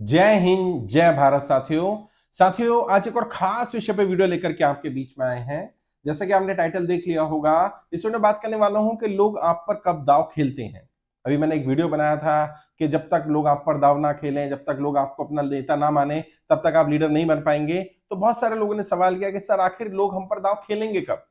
जय हिंद, जय भारत। साथियों आज एक और खास विषय पे वीडियो लेकर के आपके बीच में आए हैं। जैसा कि आपने टाइटल देख लिया होगा, इसमें मैं बात करने वाला हूं कि लोग आप पर कब दांव खेलते हैं। अभी मैंने एक वीडियो बनाया था कि जब तक लोग आप पर दांव ना खेलें, जब तक लोग आपको अपना नेता ना माने, तब तक आप लीडर नहीं बन पाएंगे। तो बहुत सारे लोगों ने सवाल किया कि सर आखिर लोग हम पर दांव खेलेंगे कब।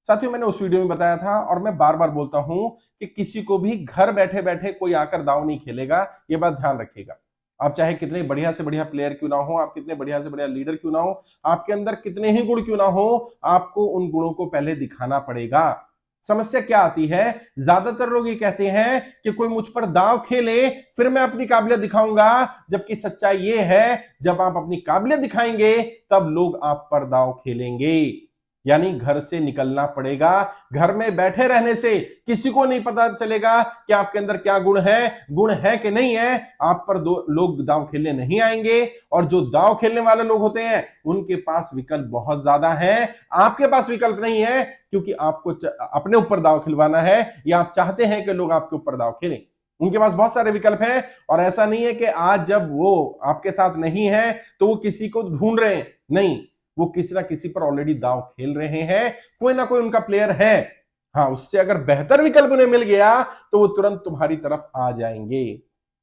साथियों मैंने उस वीडियो में बताया था और मैं बार बार बोलता हूं कि किसी को भी घर बैठे बैठे कोई आकर दांव नहीं खेलेगा। ये बात ध्यान रखिएगा। आप चाहे कितने बढ़िया से बढ़िया प्लेयर क्यों ना हो, आप कितने बढ़िया से बढ़िया लीडर क्यों ना हो, आपके अंदर कितने ही गुण क्यों ना हो, आपको उन गुणों को पहले दिखाना पड़ेगा। समस्या क्या आती है, ज्यादातर लोग ये कहते हैं कि कोई मुझ पर दांव खेले फिर मैं अपनी काबिलियत दिखाऊंगा। जबकि सच्चाई ये है, जब आप अपनी काबिलियत दिखाएंगे तब लोग आप पर दांव खेलेंगे। यानी घर से निकलना पड़ेगा। घर में बैठे रहने से किसी को नहीं पता चलेगा कि आपके अंदर क्या गुण है कि नहीं है। आप पर दो लोग दांव खेलने नहीं आएंगे। और जो दांव खेलने वाले लोग होते हैं उनके पास विकल्प बहुत ज्यादा है। आपके पास विकल्प नहीं है, क्योंकि आपको अपने ऊपर दांव खिलवाना है या आप चाहते हैं कि लोग आपके ऊपर दांव खेलें। उनके पास बहुत सारे विकल्प हैं। और ऐसा नहीं है कि आज जब वो आपके साथ नहीं है तो वो किसी को ढूंढ रहे हैं, नहीं, वो किसी ना किसी पर ऑलरेडी दांव खेल रहे हैं। कोई ना कोई उनका प्लेयर है। हाँ, उससे अगर बेहतर विकल्प उन्हें मिल गया तो वो तुरंत तुम्हारी तरफ आ जाएंगे।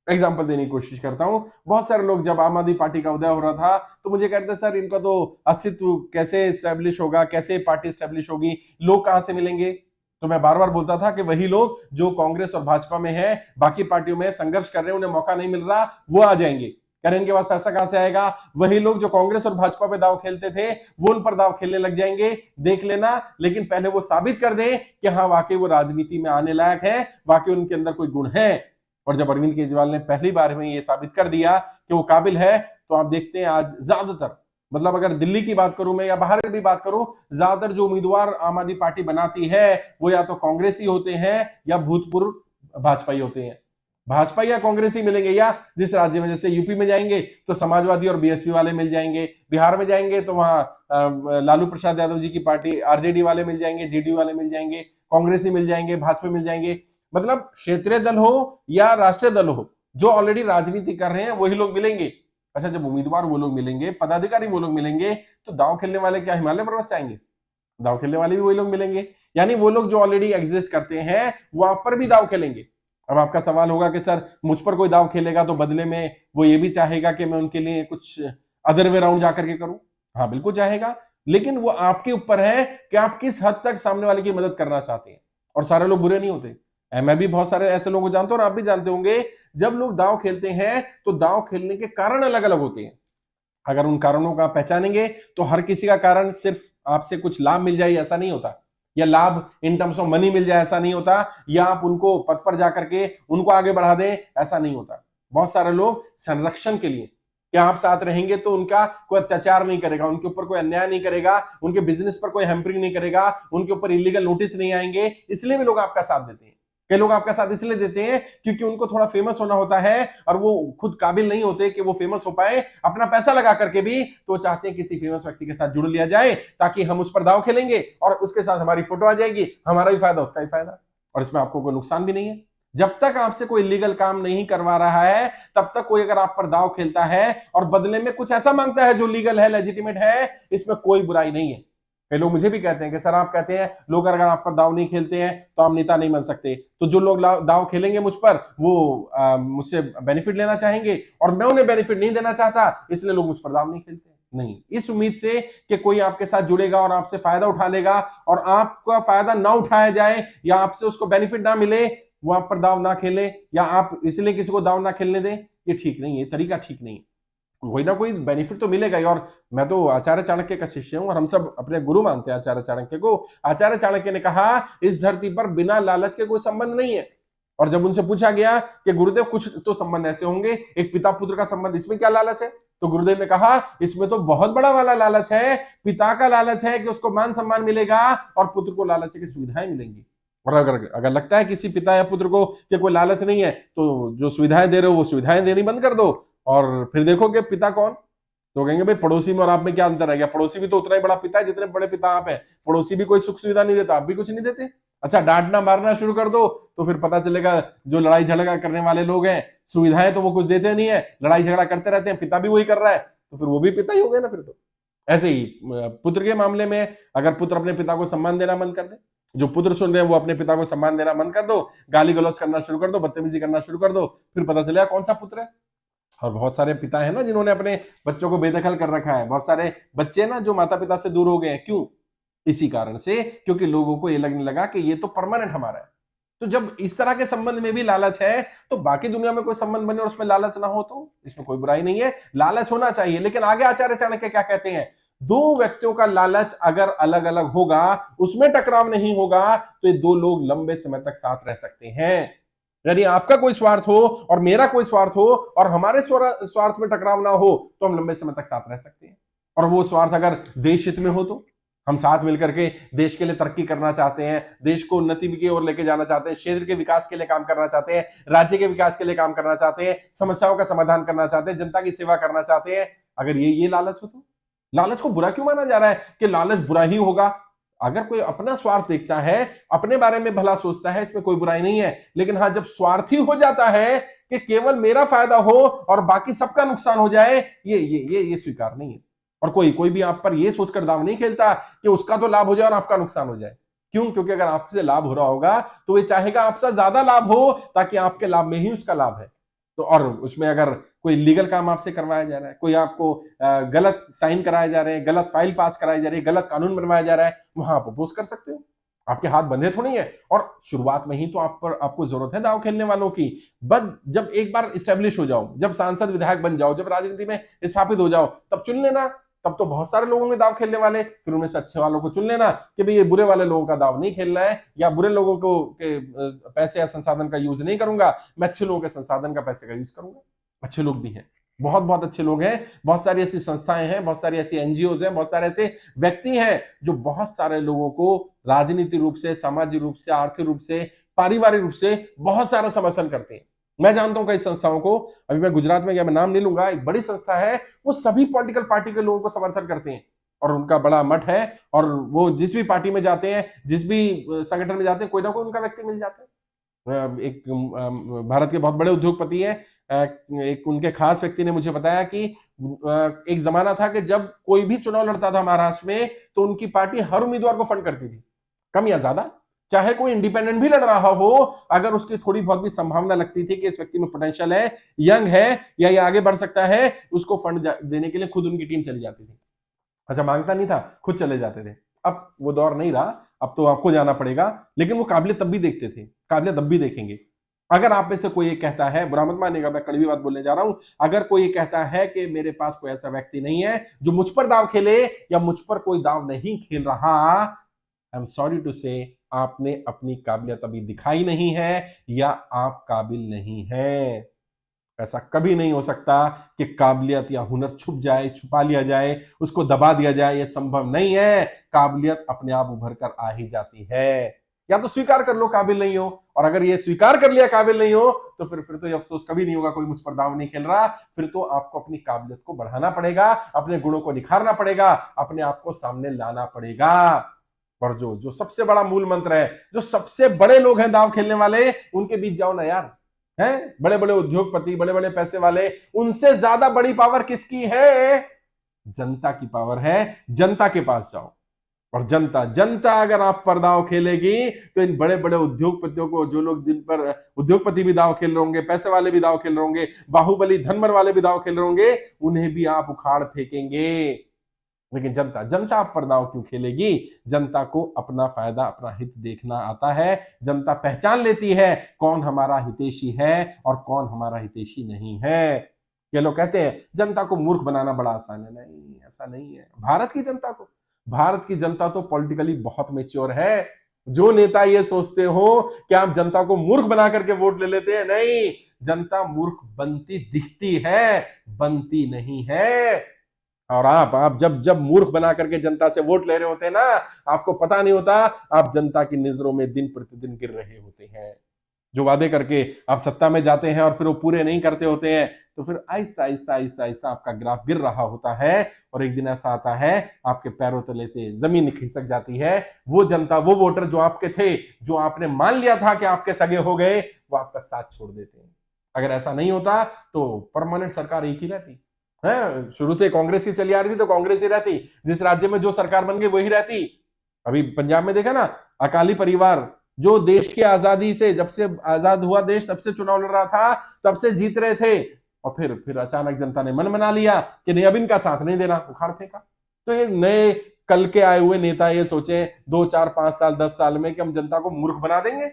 एग्जाम्पल देने की कोशिश करता हूं। बहुत सारे लोग, जब आम आदमी पार्टी का उदय हो रहा था तो मुझे कहते सर इनका तो अस्तित्व कैसे स्टैब्लिश होगा, कैसे पार्टी स्टैब्लिश होगी, लोग कहां से मिलेंगे। तो मैं बार बार बोलता था कि वही लोग जो कांग्रेस और भाजपा में है, बाकी पार्टियों में संघर्ष कर रहे हैं, उन्हें मौका नहीं मिल रहा, वो आ जाएंगे। कह रहे इनके पास पैसा कहां से आएगा। वही लोग जो कांग्रेस और भाजपा पे दाव खेलते थे वो उन पर दाव खेलने लग जाएंगे, देख लेना। लेकिन पहले वो साबित कर दें कि हाँ वाकई वो राजनीति में आने लायक है, वाकई उनके अंदर कोई गुण है। और जब अरविंद केजरीवाल ने पहली बार में ये साबित कर दिया कि वो काबिल है, तो आप देखते हैं आज ज्यादातर, मतलब अगर दिल्ली की बात करूं मैं या बाहर भी बात करूं, ज्यादातर जो उम्मीदवार आम आदमी पार्टी बनाती है वो या तो कांग्रेसी होते हैं या भूतपूर्व भाजपा ही होते हैं। भाजपा या कांग्रेस ही मिलेंगे, या जिस राज्य में, जैसे यूपी में जाएंगे तो समाजवादी और बीएसपी वाले मिल जाएंगे, बिहार में जाएंगे तो वहां लालू प्रसाद यादव जी की पार्टी आरजेडी वाले मिल जाएंगे, जेडीयू वाले मिल जाएंगे, कांग्रेसी मिल जाएंगे, भाजपा मिल जाएंगे। मतलब क्षेत्रीय दल हो या राष्ट्रीय दल हो, जो ऑलरेडी राजनीति कर रहे हैं वही लोग मिलेंगे। अच्छा, जब उम्मीदवार वो लोग मिलेंगे, पदाधिकारी वो लोग मिलेंगे, तो दांव खेलने वाले क्या हिमालय पर्वत से आएंगे। दांव खेलने वाले भी वही लोग मिलेंगे। यानी वो लोग जो ऑलरेडी एग्जिस्ट करते हैं वो आप पर भी दांव खेलेंगे। अब आपका सवाल होगा कि सर मुझ पर कोई दांव खेलेगा तो बदले में वो ये भी चाहेगा कि मैं उनके लिए कुछ अदर वे राउंड जाकर के करूं। हाँ बिल्कुल चाहेगा, लेकिन वो आपके ऊपर है कि आप किस हद तक सामने वाले की मदद करना चाहते हैं। और सारे लोग बुरे नहीं होते। मैं भी बहुत सारे ऐसे लोगों को जानता हूं और आप भी जानते होंगे। जब लोग दांव खेलते हैं तो दांव खेलने के कारण अलग अलग होते हैं। अगर उन कारणों का पहचानेंगे तो हर किसी का कारण सिर्फ आपसे कुछ लाभ मिल जाए ऐसा नहीं होता, या लाभ इन टर्म्स ऑफ मनी मिल जाए ऐसा नहीं होता, या आप उनको पद पर जाकर के उनको आगे बढ़ा दें ऐसा नहीं होता। बहुत सारे लोग संरक्षण के लिए, क्या आप साथ रहेंगे तो उनका कोई अत्याचार नहीं करेगा, उनके ऊपर कोई अन्याय नहीं करेगा, उनके बिजनेस पर कोई हैम्परिंग नहीं करेगा, उनके ऊपर इलीगल नोटिस नहीं आएंगे, इसलिए भी लोग आपका साथ देते हैं। कई लोग आपका साथ इसलिए देते हैं क्योंकि उनको थोड़ा फेमस होना होता है और वो खुद काबिल नहीं होते कि वो फेमस हो पाए अपना पैसा लगा करके भी, तो चाहते हैं किसी फेमस व्यक्ति के साथ जुड़ लिया जाए ताकि हम उस पर दांव खेलेंगे और उसके साथ हमारी फोटो आ जाएगी, हमारा भी फायदा उसका भी फायदा, और इसमें आपको कोई नुकसान भी नहीं है। जब तक आपसे कोई इलीगल काम नहीं करवा रहा है तब तक कोई अगर आप पर दांव खेलता है और बदले में कुछ ऐसा मांगता है जो लीगल है, लेजिटिमेट है, इसमें कोई बुराई नहीं है। कई लोग मुझे भी कहते हैं कि सर आप कहते हैं लोग अगर आप पर दांव नहीं खेलते हैं तो आप नेता नहीं बन सकते, तो जो लोग दांव खेलेंगे मुझ पर वो मुझसे बेनिफिट लेना चाहेंगे और मैं उन्हें बेनिफिट नहीं देना चाहता, इसलिए लोग मुझ पर दांव नहीं खेलते। नहीं, इस उम्मीद से कि कोई आपके साथ जुड़ेगा और आपसे फायदा उठा लेगा और आपका फायदा ना उठाया जाए या आपसे उसको बेनिफिट ना मिले, वो आप पर दांव ना खेले, या आप इसलिए किसी को दांव ना खेलने दें, ये ठीक नहीं है, तरीका ठीक नहीं है। कोई ना कोई बेनिफिट तो मिलेगा ही। और मैं तो आचार्य चाणक्य का शिष्य हूं और हम सब अपने गुरु मानते हैं आचार्य चाणक्य को। आचार्य चाणक्य ने कहा इस धरती पर बिना लालच के कोई संबंध नहीं है। और जब उनसे पूछा गया कि गुरुदेव कुछ तो संबंध ऐसे होंगे, एक पिता पुत्र का संबंध, इसमें क्या लालच है, तो गुरुदेव ने कहा इसमें तो बहुत बड़ा वाला लालच है। पिता का लालच है कि उसको मान सम्मान मिलेगा और पुत्र को लालच है कि सुविधाएं मिलेंगी। और अगर अगर लगता है किसी पिता या पुत्र को कि कोई लालच नहीं है तो जो सुविधाएं दे रहे हो वो सुविधाएं देनी बंद कर दो और फिर देखो कि पिता कौन। तो कहेंगे भाई पड़ोसी में और आप में क्या अंतर है, क्या पड़ोसी भी तो उतना ही बड़ा पिता है जितने बड़े पिता आप हैं। पड़ोसी भी कोई सुख सुविधा नहीं देता, आप भी कुछ नहीं देते। अच्छा, डांटना मारना शुरू कर दो तो फिर पता चलेगा जो लड़ाई झगड़ा करने वाले लोग हैं, सुविधाएं तो वो कुछ देते नहीं है, लड़ाई झगड़ा करते रहते हैं, पिता भी वही कर रहा है, तो फिर वो भी पिता ही हो गया ना फिर तो। ऐसे ही पुत्र के मामले में, अगर पुत्र अपने पिता को सम्मान देना बंद कर दे, जो पुत्र सुन रहे हैं वो अपने पिता को सम्मान देना बंद कर दो, गाली गलौज करना शुरू कर दो, बदतमीजी करना शुरू कर दो, फिर पता चलेगा कौन सा पुत्र है। और बहुत सारे पिता है ना जिन्होंने अपने बच्चों को बेदखल कर रखा है, बहुत सारे बच्चे ना जो माता पिता से दूर हो गए हैं, क्यों? इसी कारण से, क्योंकि लोगों को ये लगने लगा कि ये तो परमानेंट हमारा है। तो जब इस तरह के संबंध में भी लालच है, तो बाकी दुनिया में कोई संबंध बने और उसमें लालच ना हो तो इसमें कोई बुराई नहीं है, लालच होना चाहिए। लेकिन आगे आचार्य चाणक्य क्या कहते हैं, दो व्यक्तियों का लालच अगर अलग अलग होगा, उसमें टकराव नहीं होगा, तो ये दो लोग लंबे समय तक साथ रह सकते हैं। यानी आपका कोई स्वार्थ हो और मेरा कोई स्वार्थ हो और हमारे स्वार्थ में टकराव ना हो, तो हम लंबे समय तक साथ रह सकते हैं। और वो स्वार्थ अगर देश हित में हो, तो हम साथ मिलकर के देश के लिए तरक्की करना चाहते हैं, देश को उन्नति की ओर लेके जाना चाहते हैं, क्षेत्र के विकास के लिए काम करना चाहते हैं, राज्य के विकास के लिए काम करना चाहते हैं, समस्याओं का समाधान करना चाहते हैं, जनता की सेवा करना चाहते हैं, अगर ये लालच हो, तो लालच को बुरा क्यों माना जा रहा है कि लालच बुरा ही होगा? अगर कोई अपना स्वार्थ देखता है, अपने बारे में भला सोचता है, इसमें कोई बुराई नहीं है। लेकिन हाँ, जब स्वार्थी हो जाता है कि केवल मेरा फायदा हो और बाकी सबका नुकसान हो जाए, ये स्वीकार नहीं है। और कोई भी आप पर ये सोचकर दांव नहीं खेलता कि उसका तो लाभ हो जाए और आपका नुकसान हो जाए। क्यों? क्योंकि अगर आपसे लाभ हो रहा होगा तो वो चाहेगा आपसे ज्यादा लाभ हो, ताकि आपके लाभ में ही उसका लाभ है। तो और उसमें अगर कोई लीगल काम आपसे करवाया जा रहा है, कोई आपको गलत साइन कराए जा रहे हैं, गलत फाइल पास कराई जा रही है, गलत कानून बनवाया जा रहा है, वहां आप अपोज कर सकते हो, आपके हाथ बंधे थोड़ी है। और शुरुआत में ही तो आपको जरूरत है दांव खेलने वालों की। बस जब एक बार स्टेब्लिश हो जाओ, जब सांसद विधायक बन जाओ, जब राजनीति में स्थापित हो जाओ, तब चुन लेना। तब तो बहुत सारे लोगों में दाव खेलने वाले, फिर उनमें से अच्छे वालों को चुन लेना कि भाई ये बुरे वाले लोगों का दाव नहीं खेलना है, या बुरे लोगों को के पैसे या संसाधन का यूज नहीं करूंगा, मैं अच्छे लोगों के संसाधन का पैसे का यूज करूंगा। अच्छे लोग भी हैं, बहुत बहुत अच्छे लोग हैं, बहुत सारी ऐसी संस्थाएं हैं, बहुत सारी ऐसी एनजीओ हैं, बहुत सारे ऐसे व्यक्ति हैं जो बहुत सारे लोगों को राजनीतिक रूप से, सामाजिक रूप से, आर्थिक रूप से, पारिवारिक रूप से बहुत सारा समर्थन करते हैं। मैं जानता हूं कई संस्थाओं को, अभी मैं गुजरात में गया, मैं नाम नहीं लूंगा, एक बड़ी संस्था है, वो सभी पॉलिटिकल पार्टी के लोगों को समर्थन करते हैं और उनका बड़ा मठ है, और वो जिस भी पार्टी में जाते हैं, जिस भी संगठन में जाते हैं, कोई ना कोई उनका व्यक्ति मिल जाता है। एक भारत के बहुत बड़े उद्योगपति हैं, एक उनके खास व्यक्ति ने मुझे बताया कि एक जमाना था कि जब कोई भी चुनाव लड़ता था महाराष्ट्र में, तो उनकी पार्टी हर उम्मीदवार को फंड करती थी, कम या ज्यादा, चाहे कोई इंडिपेंडेंट भी लड़ रहा हो, अगर उसकी थोड़ी बहुत भी संभावना लगती थी कि इस व्यक्ति में पोटेंशियल है, यंग है, या ये आगे बढ़ सकता है, उसको फंड देने के लिए खुद उनकी टीम चली जाती थी। अच्छा, मांगता नहीं था, खुद चले जाते थे। अब वो दौर नहीं रहा, अब तो आपको जाना पड़ेगा, लेकिन वो काबिलियत तब भी देखते थे, काबिलियत तब भी देखेंगे। अगर आप में से कोई ये कहता है, बुरा मत मानिएगा, मैं कड़वी बात बोलने जा रहा हूं, अगर कोई ये कहता है कि मेरे पास कोई ऐसा व्यक्ति नहीं है जो मुझ पर दाव खेले, या मुझ पर कोई दाव नहीं खेल रहा, आई एम सॉरी टू से, आपने अपनी काबिलियत अभी दिखाई नहीं है, या आप काबिल नहीं है। ऐसा कभी नहीं हो सकता कि काबिलियत या हुनर छुप जाए, छुपा लिया जाए, उसको दबा दिया जाए, यह संभव नहीं है। काबिलियत अपने आप उभर कर आ ही जाती है। या तो स्वीकार कर लो काबिल नहीं हो, और अगर ये स्वीकार कर लिया काबिल नहीं हो, तो फिर तो ये अफसोस कभी नहीं होगा कोई मुझ पर दांव नहीं खेल रहा। फिर तो आपको अपनी काबिलियत को बढ़ाना पड़ेगा, अपने गुणों को निखारना पड़ेगा, अपने आप को सामने लाना पड़ेगा। और जो सबसे बड़ा मूल मंत्र है, जो सबसे बड़े लोग हैं दांव खेलने वाले, उनके बीच जाओ ना यार। हैं बड़े बड़े उद्योगपति, बड़े बड़े पैसे वाले, उनसे ज्यादा बड़ी पावर किसकी है? जनता की पावर है। जनता के पास जाओ, और जनता अगर आप पर दांव खेलेगी, तो इन बड़े बड़े उद्योगपतियों को, जो लोग जिन पर उद्योगपति भी दांव खेल रहे होंगे, पैसे वाले भी दांव खेल रहे होंगे, बाहुबली धनवर वाले भी दांव खेल रहे होंगे, उन्हें भी आप उखाड़ फेंकेंगे। लेकिन जनता आप पर दांव क्यों खेलेगी? जनता को अपना फायदा, अपना हित देखना आता है। जनता पहचान लेती है कौन हमारा हितैषी है और कौन हमारा हितैषी नहीं है। ये लोग कहते हैं जनता को मूर्ख बनाना बड़ा आसान है। नहीं, ऐसा नहीं है। भारत की जनता तो पॉलिटिकली बहुत मेच्योर है। जो नेता ये सोचते हो कि आप जनता को मूर्ख बना करके वोट ले लेते हैं, नहीं, जनता मूर्ख बनती दिखती है, बनती नहीं है। और आप जब जब मूर्ख बना करके जनता से वोट ले रहे होते हैं ना, आपको पता नहीं होता, आप जनता की नजरों में दिन प्रतिदिन गिर रहे होते हैं। जो वादे करके आप सत्ता में जाते हैं और फिर वो पूरे नहीं करते होते हैं, तो फिर आहिस्ता आहिस्ता आहिस्ता आहिस्ता आपका ग्राफ गिर रहा होता है और एक दिन ऐसा आता है आपके पैरों तले से जमीन खिसक जाती है। वो जनता, वो वोटर जो आपके थे, जो आपने मान लिया था कि आपके सगे हो गए, वो आपका साथ छोड़ देते हैं। अगर ऐसा नहीं होता तो परमानेंट सरकार एक ही रहती है। शुरू से कांग्रेस की चली आ रही थी तो कांग्रेस ही रहती, जिस राज्य में जो सरकार बन गई वही रहती। अभी पंजाब में देखा ना, अकाली परिवार जो देश की आजादी से, जब से आजाद हुआ देश तब से चुनाव लड़ रहा था, तब से जीत रहे थे, और फिर अचानक जनता ने मन बना लिया कि नहीं अब इनका साथ नहीं देना, उखाड़ फेंका। तो ये नए कल के आए हुए नेता ये सोचे 2 4 5 साल 10 साल में कि हम जनता को मूर्ख बना देंगे,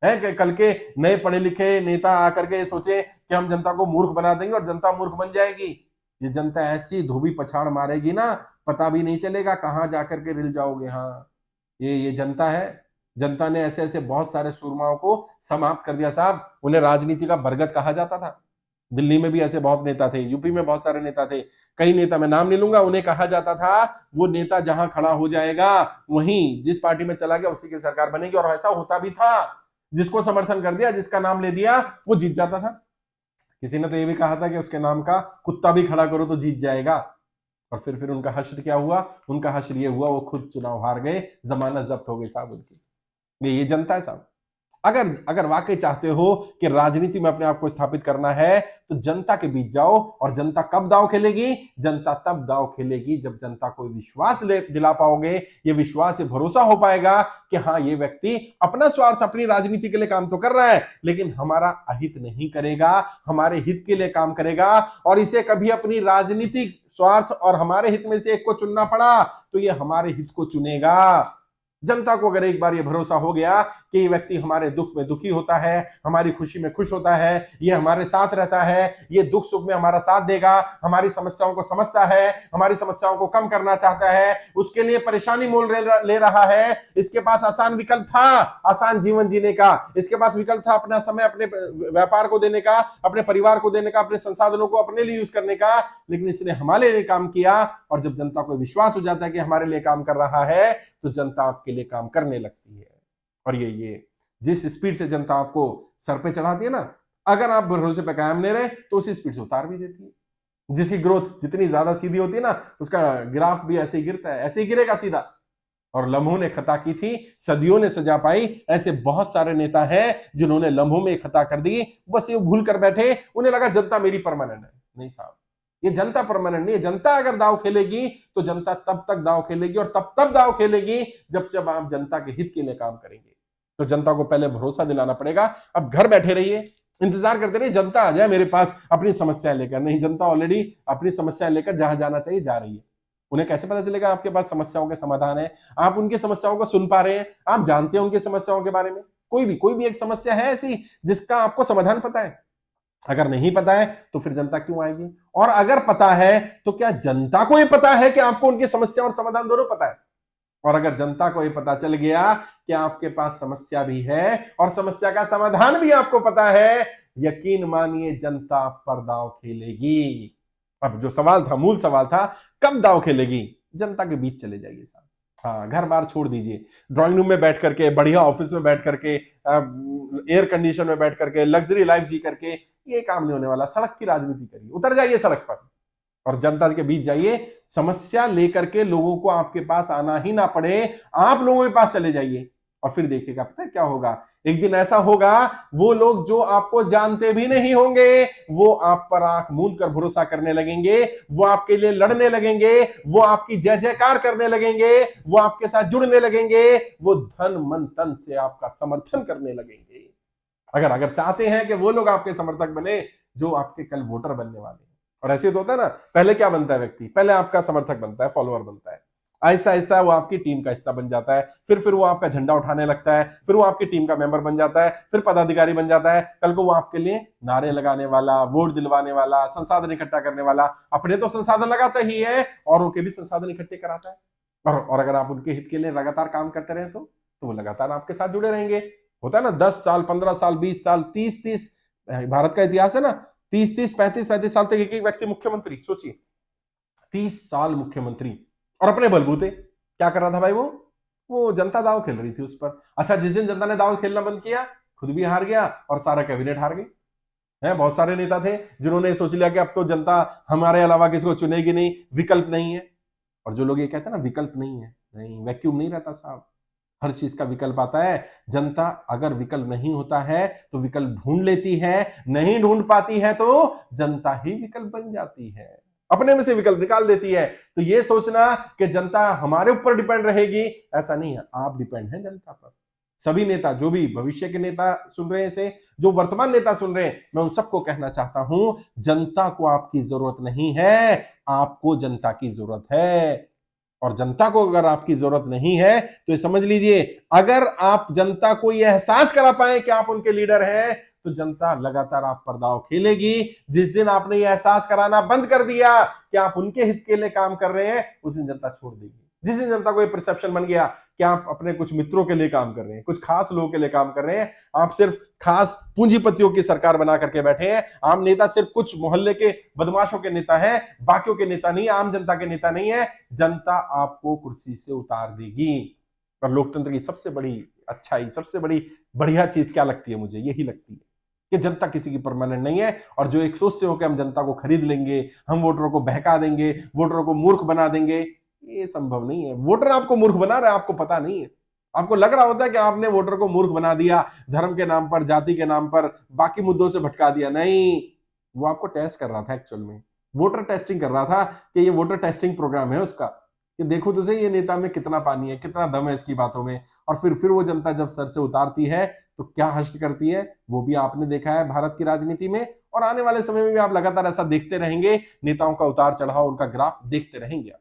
है कि कल के नए पढ़े लिखे नेता आकर के ये सोचे कि हम जनता को मूर्ख बना देंगे और जनता मूर्ख बन जाएगी। ये जनता ऐसी धोबी पछाड़ मारेगी ना, पता भी नहीं चलेगा कहां जाकर के रिल जाओगे। हाँ, ये जनता है। जनता ने ऐसे ऐसे बहुत सारे सूरमाओं को समाप्त कर दिया साहब। उन्हें राजनीति का बरगद कहा जाता था। दिल्ली में भी ऐसे बहुत नेता थे, यूपी में बहुत सारे नेता थे, कई नेता, मैं नाम नहीं लूंगा, उन्हें कहा जाता था वो नेता जहां खड़ा हो जाएगा वहीं, जिस पार्टी में चला गया उसी की सरकार बनेगी। और ऐसा होता भी था, जिसको समर्थन कर दिया, जिसका नाम ले दिया, वो जीत जाता था। किसी ने तो ये भी कहा था कि उसके नाम का कुत्ता भी खड़ा करो तो जीत जाएगा। और फिर उनका हश्र क्या हुआ? उनका हश्र ये हुआ वो खुद चुनाव हार गए, जमानत जब्त हो गई साहब उनकी। ये जनता है साहब। अगर अगर वाकई चाहते हो कि राजनीति में अपने आप को स्थापित करना है तो जनता के बीच जाओ। और जनता कब दांव खेलेगी? जनता तब दांव खेलेगी जब जनता को विश्वास दिला पाओगे, ये विश्वास, ये भरोसा हो पाएगा कि हाँ ये व्यक्ति अपना स्वार्थ, अपनी राजनीति के लिए काम तो कर रहा है लेकिन हमारा अहित नहीं करेगा, हमारे हित के लिए काम करेगा। और इसे कभी अपनी राजनीतिक स्वार्थ और हमारे हित में से एक को चुनना पड़ा तो ये हमारे हित को चुनेगा। जनता को अगर एक बार ये भरोसा हो गया कि ये व्यक्ति हमारे दुख में दुखी होता है, हमारी खुशी में खुश होता है, ये हमारे साथ रहता है, ये दुख सुख में हमारा साथ देगा, हमारी समस्याओं को समझता है, हमारी समस्याओं को कम करना चाहता है, उसके लिए परेशानी मोल ले रहा है, इसके पास आसान विकल्प था आसान जीवन जीने का, इसके पास विकल्प था अपना समय अपने व्यापार को देने का, अपने परिवार को देने का, अपने संसाधनों को अपने लिए यूज करने का, लेकिन इसने हमारे लिए काम किया। और जब जनता को विश्वास हो जाता है कि हमारे लिए काम कर रहा है तो जनता आपके लिए काम करने लगती है। और ये जिस स्पीड से जनता आपको सर पे चढ़ाती है ना, अगर आप भरोसे पे कायम नहीं रहे तो उसी स्पीड से उतार भी देती है। जिसकी ग्रोथ जितनी ज्यादा सीधी होती है ना, उसका ग्राफ भी ऐसे ही गिरता है, ऐसे ही गिरेगा सीधा। और लम्हों ने खता की थी, सदियों ने सजा पाई। ऐसे बहुत सारे नेता हैं जिन्होंने लम्हों में खता कर दी, बस ये भूल कर बैठे, उन्हें लगा जनता मेरी परमानेंट है। नहीं साहब, ये जनता परमानेंट नहीं है। जनता अगर दाव खेलेगी तो जनता तब तक दाव खेलेगी और तब दाव खेलेगी जब आप जनता के हित के लिए काम करेंगे। तो जनता को पहले भरोसा दिलाना पड़ेगा। अब घर बैठे रहिए, इंतजार करते रहिए जनता आ जाए मेरे पास अपनी समस्याएं लेकर। नहीं, जनता ऑलरेडी अपनी समस्याएं लेकर जहां जाना चाहिए जा रही है। उन्हें कैसे पता चलेगा आपके पास समस्याओं के समाधान है? आप उनकी समस्याओं को सुन पा रहे हैं, आप जानते हैं उनकी समस्याओं के बारे में। कोई भी एक समस्या है ऐसी जिसका आपको समाधान पता है? अगर नहीं पता है तो फिर जनता क्यों आएगी? और अगर पता है तो क्या जनता को यह पता है कि आपको उनकी समस्या और समाधान दोनों पता है? और अगर जनता को यह पता चल गया कि आपके पास समस्या भी है और समस्या का समाधान भी आपको पता है, यकीन मानिए जनता आप पर दांव खेलेगी। अब जो सवाल था, मूल सवाल था, कब दांव खेलेगी? जनता के बीच चले जाइए साहब। हाँ, घर बार छोड़ दीजिए, ड्राइंग रूम में बैठ करके, बढ़िया ऑफिस में बैठ करके, एयर कंडीशन में बैठ करके, लग्जरी लाइफ जी करके ये काम नहीं होने वाला। सड़क की राजनीति करिए, उतर जाइए सड़क पर और जनता के बीच जाइए। समस्या लेकर के लोगों को आपके पास आना ही ना पड़े, आप लोगों के पास चले जाइए और फिर देखिएगा पता है क्या होगा। एक दिन ऐसा होगा वो लोग जो आपको जानते भी नहीं होंगे वो आप पर आंख मूंद कर भरोसा करने लगेंगे, वो आपके लिए लड़ने लगेंगे, वो आपकी जय जयकार करने लगेंगे, वो आपके साथ जुड़ने लगेंगे, वो धन मन तन से आपका समर्थन करने लगेंगे। अगर चाहते हैं कि वो लोग आपके समर्थक बने जो आपके कल वोटर बनने वाले हैं। और ऐसे तो होता है ना, पहले क्या बनता है व्यक्ति? पहले आपका समर्थक बनता है, फॉलोअर बनता है, आहिस्ता आहिस्ता वो आपकी टीम का हिस्सा बन जाता है, फिर वो आपका झंडा उठाने लगता है, फिर वो आपकी टीम का मेंबर बन जाता है, फिर पदाधिकारी बन जाता है। कल को वो आपके लिए नारे लगाने वाला, वोट दिलवाने वाला, संसाधन इकट्ठा करने वाला, अपने तो संसाधन लगाता ही है और उनके भी संसाधन इकट्ठे कराता है। और अगर आप उनके हित के लिए लगातार काम करते रहे तो वो लगातार आपके साथ जुड़े रहेंगे। होता है ना, 10 साल 15 साल 20 साल 30 भारत का इतिहास है ना, 30 35 साल तक एक एक व्यक्ति मुख्यमंत्री। सोचिए 30 साल मुख्यमंत्री और अपने बलबूते। क्या कर रहा था भाई? वो जनता दाव खेल रही थी उस पर। अच्छा, जिस दिन जनता ने दाव खेलना बंद किया खुद भी हार गया और सारा कैबिनेट हार गई है। बहुत सारे नेता थे जिन्होंने सोच लिया कि अब तो जनता हमारे अलावा किसी को चुनेगी नहीं, विकल्प नहीं है। और जो लोग ये कहते हैं ना विकल्प नहीं है, नहीं, वैक्यूम नहीं रहता साहब, हर चीज का विकल्प आता है। जनता अगर विकल्प नहीं होता है तो विकल्प ढूंढ लेती है, नहीं ढूंढ पाती है तो जनता ही विकल्प बन जाती है, अपने में से विकल्प निकाल देती है। तो ये सोचना कि जनता हमारे ऊपर डिपेंड रहेगी, ऐसा नहीं है। आप डिपेंड हैं जनता पर। सभी नेता, जो भी भविष्य के नेता सुन रहे हैं इसे, जो वर्तमान नेता सुन रहे हैं, मैं उन सबको कहना चाहता हूं, जनता को आपकी जरूरत नहीं है, आपको जनता की जरूरत है। और जनता को अगर आपकी जरूरत नहीं है तो ये समझ लीजिए, अगर आप जनता को यह एहसास करा पाए कि आप उनके लीडर हैं, तो जनता लगातार आप पर दांव खेलेगी। जिस दिन आपने यह एहसास कराना बंद कर दिया कि आप उनके हित के लिए काम कर रहे हैं, उस दिन जनता छोड़ देगी। जिस दिन जनता को यह परसेप्शन बन गया कि आप अपने कुछ मित्रों के लिए काम कर रहे हैं, कुछ खास लोगों के लिए काम कर रहे हैं, आप सिर्फ खास पूंजीपतियों की सरकार बना करके बैठे हैं, आम नेता सिर्फ कुछ मोहल्ले के बदमाशों के नेता हैं, बाकियों के नेता नहीं, आम जनता के नेता नहीं है, जनता आपको कुर्सी से उतार देगी। और लोकतंत्र की सबसे बड़ी अच्छाई, सबसे बड़ी बढ़िया चीज क्या लगती है मुझे, यही लगती है कि जनता किसी की परमानेंट नहीं है। और जो एक सोचते हो कि हम जनता को खरीद लेंगे, हम वोटरों को बहका देंगे, वोटरों को मूर्ख बना देंगे, ये संभव नहीं है। वोटर आपको मूर्ख बना रहा है, आपको पता नहीं है। आपको लग रहा होता है कि आपने वोटर को मूर्ख बना दिया, धर्म के नाम पर, जाति के नाम पर, बाकी मुद्दों से भटका दिया। नहीं, वो आपको टेस्ट कर रहा था, एक्चुअल में वोटर टेस्टिंग कर रहा था कि ये वोटर टेस्टिंग प्रोग्राम है उसका, कि देखो तो सही ये नेता में कितना पानी है, कितना दम है इसकी बातों में। और फिर वो जनता जब सर से उतारती है तो क्या हश्र करती है, वो भी आपने देखा है भारत की राजनीति में, और आने वाले समय में भी आप लगातार ऐसा देखते रहेंगे। नेताओं का उतार चढ़ाव, उनका ग्राफ देखते रहेंगे।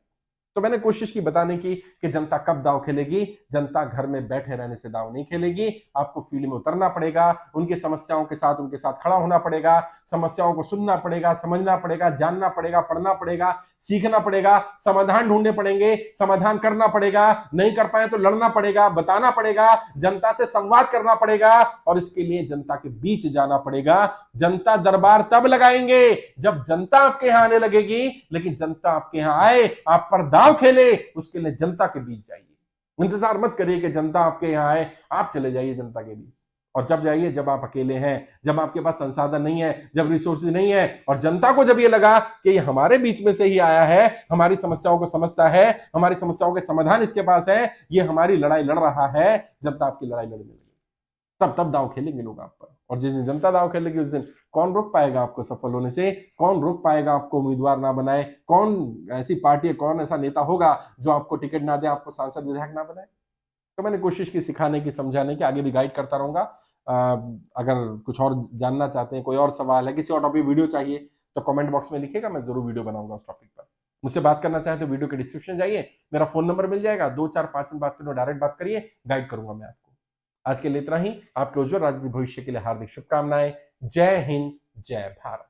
तो मैंने कोशिश की बताने की कि जनता कब दांव खेलेगी। जनता घर में बैठे रहने से दांव नहीं खेलेगी, आपको फील्ड में उतरना पड़ेगा, उनकी समस्याओं के साथ उनके साथ खड़ा होना पड़ेगा, समस्याओं को सुनना पड़ेगा, समझना पड़ेगा, जानना पड़ेगा, पढ़ना पड़ेगा, सीखना पड़ेगा, समाधान ढूंढने पड़ेंगे, समाधान करना पड़ेगा, नहीं कर पाए तो लड़ना पड़ेगा, बताना पड़ेगा, जनता से संवाद करना पड़ेगा, और इसके लिए जनता के बीच जाना पड़ेगा। जनता दरबार तब लगाएंगे जब जनता आपके यहां आने लगेगी, लेकिन जनता आपके यहां आए, आप पर दांव खेले, उसके लिए जनता के बीच जाइए। इंतजार मत करिए कि जनता आपके यहां आए, आप चले जाइए जनता के बीच। और जब जाइए जब आप अकेले हैं, जब आपके पास संसाधन नहीं है, जब रिसोर्सेज नहीं है, और जनता को जब ये लगा कि ये हमारे बीच में से ही आया है, हमारी समस्याओं को समझता है, हमारी समस्याओं के समाधान इसके पास है, ये हमारी लड़ाई लड़ रहा है, जनता आपकी लड़ाई लड़ने लगी, तब दांव खेलेंगे लोग आप पर। और जिस दिन जनता दांव खेलेगी उस दिन कौन रोक पाएगा आपको सफल होने से, कौन रोक पाएगा आपको उम्मीदवार ना बनाए, कौन ऐसी पार्टी, कौन ऐसा नेता होगा जो आपको टिकट ना दे, आपको सांसद विधायक ना बनाए। तो मैंने कोशिश की सिखाने की, समझाने की, आगे भी गाइड करता रहूंगा। अगर कुछ और जानना चाहते हैं, कोई और सवाल है, किसी और टॉपिक वीडियो चाहिए, तो कमेंट बॉक्स में लिखिएगा, मैं जरूर वीडियो बनाऊंगा उस टॉपिक पर। मुझसे बात करना चाहे तो वीडियो के डिस्क्रिप्शन जाइए, मेरा फोन नंबर मिल जाएगा, 2 4 5 मिनट बात करो, डायरेक्ट बात करिए, गाइड करूंगा मैं आपको। आज के लिए इतना ही। आपके उज्जवल राजनीतिक भविष्य के लिए हार्दिक शुभकामनाएं। जय हिंद, जय भारत।